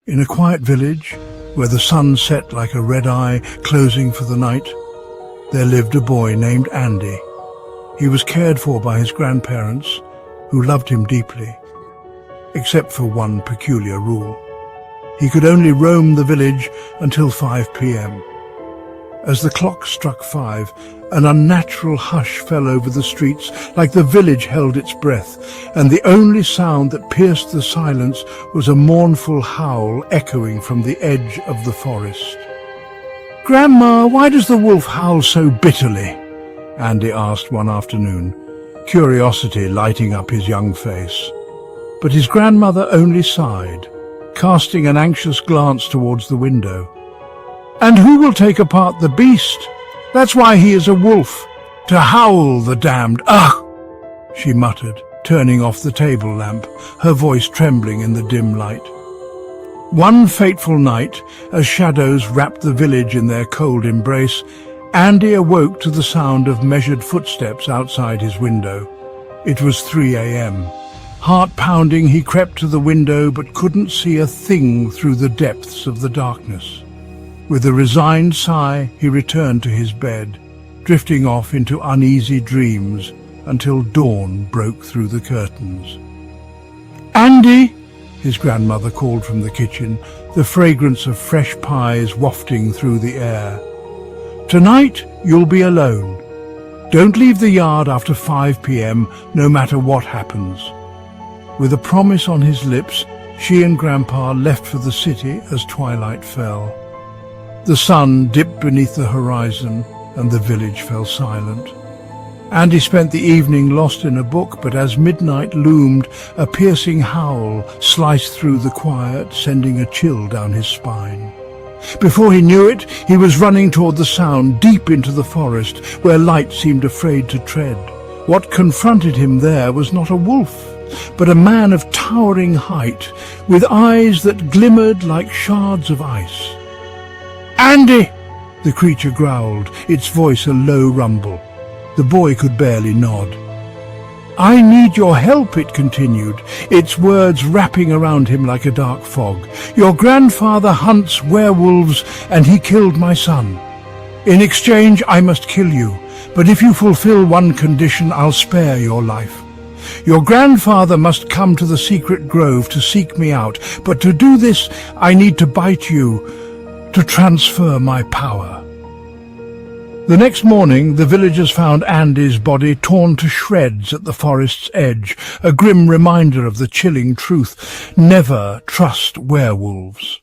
In a quiet village, where the sun set like a red eye closing for the night, there lived a boy named Andy. He was cared for by his grandparents, who loved him deeply, except for one peculiar rule. He could only roam the village until 5 p.m. As the clock struck 5, an unnatural hush fell over the streets, like the village held its breath, and the only sound that pierced the silence was a mournful howl echoing from the edge of the forest. "Grandma, why does the wolf howl so bitterly?" Andy asked one afternoon, curiosity lighting up his young face. But his grandmother only sighed, casting an anxious glance towards the window. "And who will take apart the beast? That's why he is a wolf, to howl, the damned, ugh!" she muttered, turning off the table lamp, her voice trembling in the dim light. One fateful night, as shadows wrapped the village in their cold embrace, Andy awoke to the sound of measured footsteps outside his window. It was 3 a.m. Heart pounding, he crept to the window but couldn't see a thing through the depths of the darkness. With a resigned sigh, he returned to his bed, drifting off into uneasy dreams until dawn broke through the curtains. "Andy!" his grandmother called from the kitchen, the fragrance of fresh pies wafting through the air. "Tonight you'll be alone. Don't leave the yard after 5 p.m., no matter what happens." With a promise on his lips, she and Grandpa left for the city as twilight fell. The sun dipped beneath the horizon, and the village fell silent. Andy spent the evening lost in a book, but as midnight loomed, a piercing howl sliced through the quiet, sending a chill down his spine. Before he knew it, he was running toward the sound, deep into the forest, where light seemed afraid to tread. What confronted him there was not a wolf, but a man of towering height, with eyes that glimmered like shards of ice. "Andy!" the creature growled, its voice a low rumble. The boy could barely nod. "I need your help," it continued, its words wrapping around him like a dark fog. "Your grandfather hunts werewolves, and he killed my son. In exchange, I must kill you, but if you fulfill one condition, I'll spare your life. Your grandfather must come to the secret grove to seek me out, but to do this, I need to bite you, to transfer my power." The next morning, the villagers found Andy's body torn to shreds at the forest's edge, a grim reminder of the chilling truth: never trust werewolves.